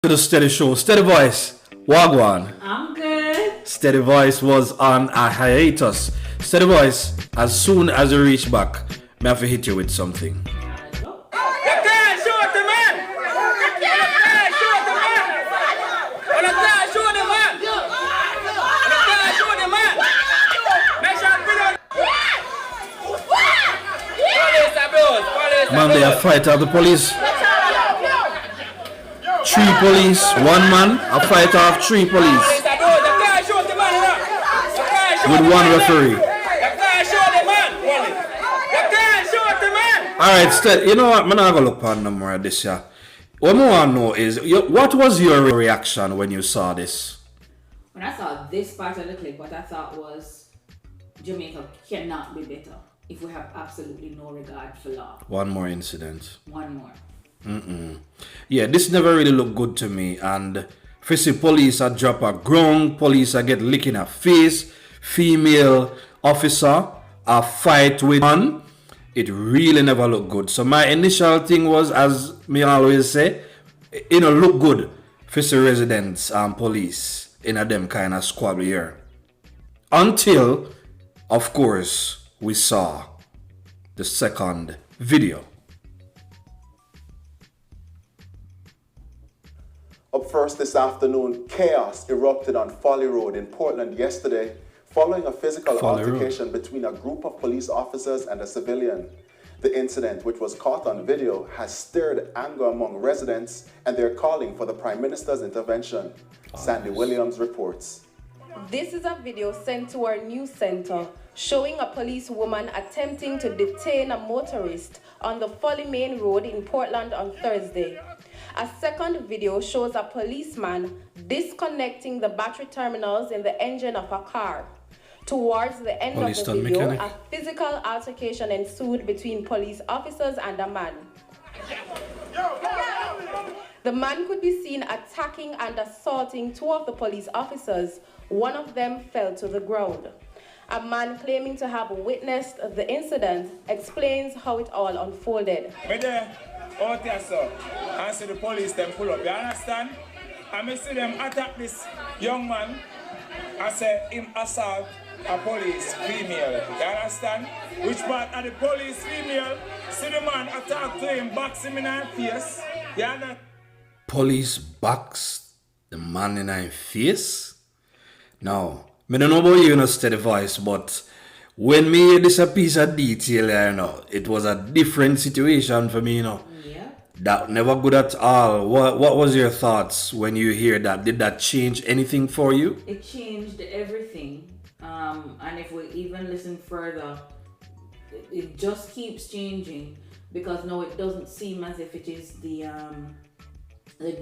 To the Steady Show. Steady Voice, Wagwan. I'm good. Steady Voice was on a hiatus. Steady Voice, as soon as you reach back, may I have to hit you with something. Man, they are fight of the police. 3 police, 1 man, a fight of 3 police. With 1 referee. Alright, you know what? I'm not going to look on no more of this year. What I want to know is, what was your reaction when you saw this? When I saw this part of the clip, what I thought was Jamaica cannot be better if we have absolutely no regard for law. 1 more incident. 1 more. Yeah, this never really looked good to me. And if you see police are drop a ground, police are get lick in a face, female officer a fight with one, it really never looked good. So my initial thing was, as me always say, look good for the residents and police in a them kind of squabble here. Until, of course, we saw the second video. Up first this afternoon, chaos erupted on Folly Road in Portland yesterday following a physical altercation between a group of police officers and a civilian. The incident, which was caught on video, has stirred anger among residents, and they're calling for the Prime Minister's intervention. Sandy Williams reports. This is a video sent to our news center showing a policewoman attempting to detain a motorist on the Folly Main Road in Portland on Thursday. A second video shows a policeman disconnecting the battery terminals in the engine of a car. Towards the end of the video, a physical altercation ensued between police officers and a man. The man could be seen attacking and assaulting 2 of the police officers. One of them fell to the ground. A man claiming to have witnessed the incident explains how it all unfolded. Out here, sir, and see the police them pull up, you understand? And I see them attack this young man. I say him assault a police female, you understand? Which part of the police female, see the man attack to him, box him in the face, you understand? Police box the man in the face? Now, I don't know about you in a Steady Voice, but when me hear this a piece of detail, it was a different situation for me, Yeah. That never good at all. What was your thoughts when you hear that? Did that change anything for you? It changed everything. And if we even listen further, it just keeps changing, because now it doesn't seem as if it is the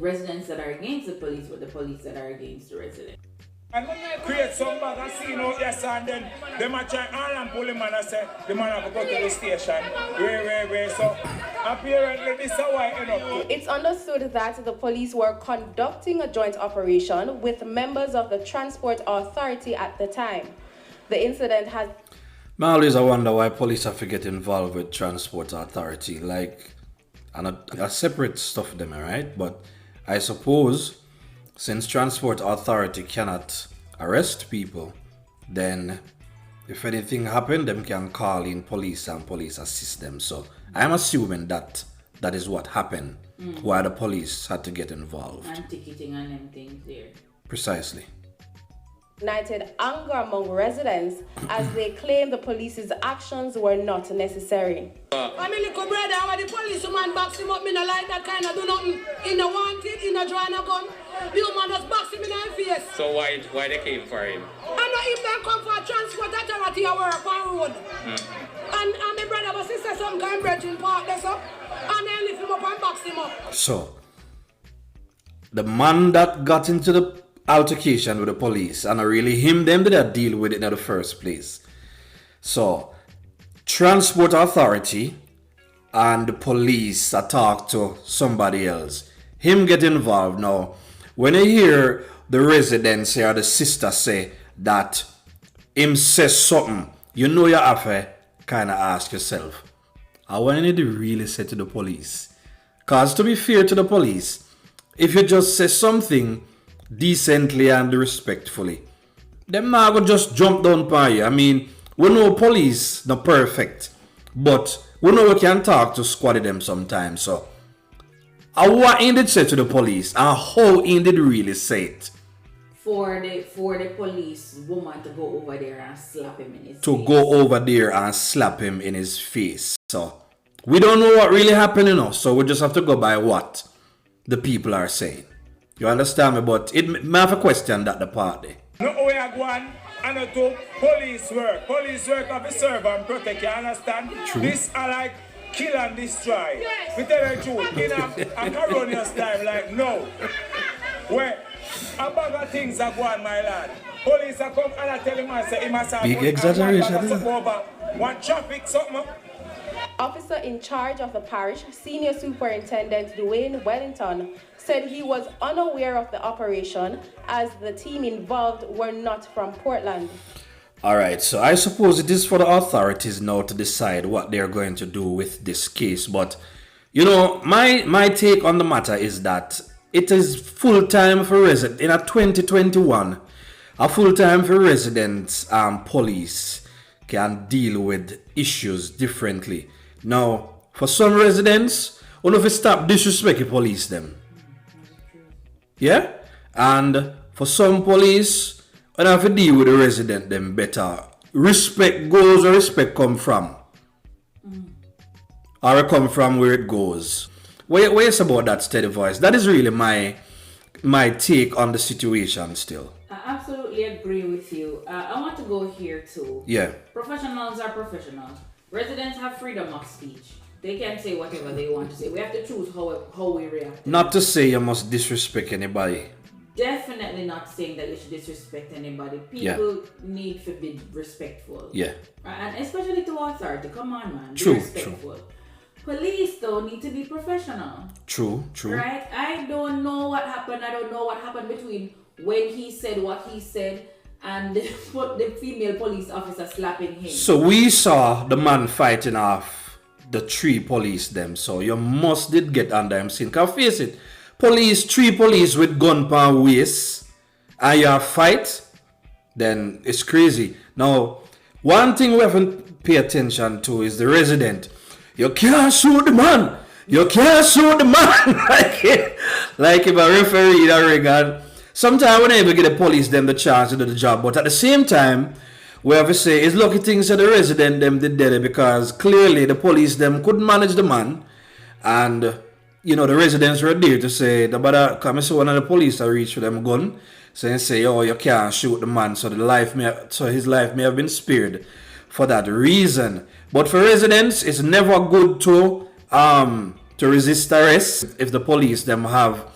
residents that are against the police, but the police that are against the residents. And create some bag of scene out yes, and then they might try and pull him and I say the man have to go to the station. Where. So apparently this is how I end up. It's understood that the police were conducting a joint operation with members of the Transport Authority at the time. The incident has... I always wonder why police have to get involved with Transport Authority, and a separate stuff them, right? But I suppose since Transport Authority cannot arrest people, then if anything happened, them can call in police and police assist them. So I'm assuming that is what happened, why the police had to get involved. And ticketing and them things there. Precisely. Ignited anger among residents as they claim the police's actions were not necessary. I'm a little brother, when the policeman box him up, me no like that kind of do nothing. He no want it, he no draw no gun. The woman just box him in the face. So why they came for him? I know him then come for a transport authority or work on road. And my brother was sister some kind of bridging park there, so. And then lift him up and box him up. So, the man that got into the altercation with the police, and really them did not deal with it in the first place. So, Transport Authority and the police talk to somebody else. Him get involved now. When you hear the residents or the sister say that him says something, you have to kind of ask yourself, I want to really say to the police. Because to be fair to the police, if you just say something decently and respectfully, them not gonna just jump down by you. I mean, we know police not perfect, but we know we can talk to squad them sometimes. So, what he did say to the police and how he did really say it. For the police woman to go over there and slap him in his To face. go over there and slap him in his face. So, we don't know what really happened, so we just have to go by what the people are saying. You understand me? But it may have a question that the part there. No way I go on and to police work. Police work have to serve and protect, you understand? True. This are like kill and destroy. We tell the truth, in a erroneous time, like no. Where a bag of things are going, my lad. Police are come and I tell him, I say, he must have Big exaggeration, isn't it? One traffic, something. Officer in charge of the parish, Senior Superintendent Dwayne Wellington, said he was unaware of the operation as the team involved were not from Portland. Alright, so I suppose it is for the authorities now to decide what they're going to do with this case. But, my take on the matter is that it is full time for residents. In a 2021, a full time for residents and police can deal with issues differently. Now, for some residents, we have to stop disrespecting police them. Yeah? And for some police, we have to deal with the resident them better. Respect goes where respect come from. Or it come from where it goes. What you say about that, Steady Voice? That is really my take on the situation still. I absolutely agree with you. I want to go here too. Yeah. Professionals are professionals. Residents have freedom of speech. They can say whatever they want to say. We have to choose how we react. Not to say you must disrespect anybody. Definitely not saying that you should disrespect anybody. People need to be respectful. Yeah. And especially to authority. Come on, man. Be True, respectful. Police, though, need to be professional. True. Right? I don't know what happened. I don't know what happened between when he said what he said and the female police officer slapping him. So we saw the man fighting off the three police them. So you must did get under him sin. Cause face it, three police with gun pan waist and you fight, then it's crazy. Now, one thing we haven't pay attention to is the resident. You can't shoot the man. You can't shoot the man. like if a referee in a ring. And sometimes we never get the police them the chance to do the job. But at the same time, we have to say it's lucky things that the resident them did it because clearly the police them couldn't manage the man. And the residents were there to say the brother come so one of the police are reach for them gun. So they say, oh, you can't shoot the man, so his life may have been spared for that reason. But for residents, it's never good to resist arrest if the police them have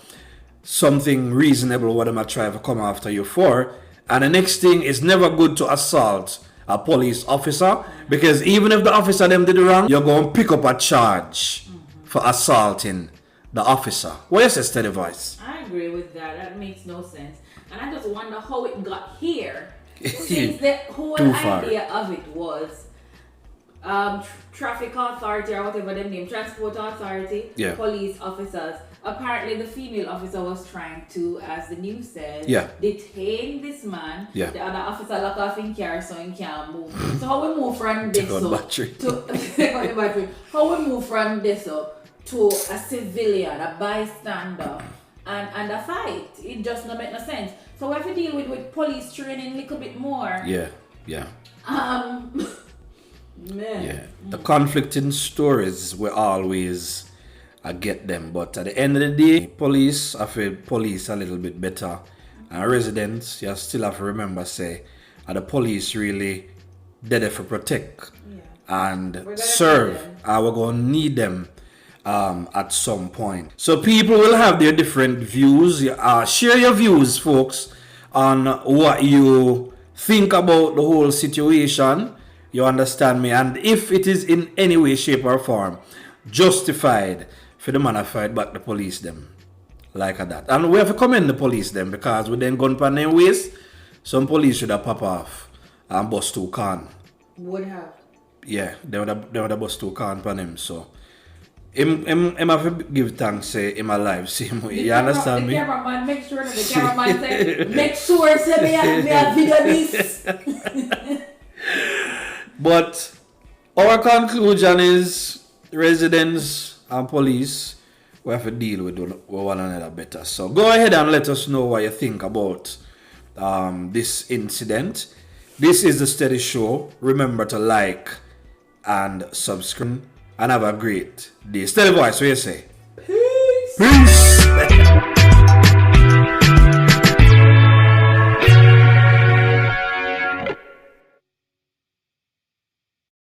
something reasonable what they might try to come after you for. And the next thing is never good to assault a police officer because even if the officer them did wrong, you're going to pick up a charge for assaulting the officer. What is Steady Voice? I agree with that. That makes no sense. And I just wonder how it got here. Since the whole idea of it was traffic authority or whatever them name, transport authority, police officers. Apparently the female officer was trying to, as the news said, detain this man. The other officer lock off in car so he can't move. So how we move from this how we move from this to a civilian, a bystander, and a fight? It just don't make no sense. So we have to deal with police training a little bit more. The conflicting stories we always get them, but at the end of the day, police I feel police a little bit better, and residents you still have to remember say, are the police really there for protect and serve? We're gonna need them at some point. So people will have their different views. Share your views, folks, on what you think about the whole situation. You understand me? And if it is in any way, shape or form justified for the man to fight back the police them like that. And we have to commend the police them because with them gun pan them waist, some police should have pop off and bust two can. Would have. Yeah, they would have bust two can pan him. So him have to give thanks, say him alive, same way. You understand me? The cameraman make sure that the cameraman say, make sure say me have video this. But our conclusion is residents and police, we have to deal with one another better. So go ahead and let us know what you think about this incident. This is the Steady Show. Remember to like and subscribe and have a great day. Steady Voice, what you say? Peace. Peace.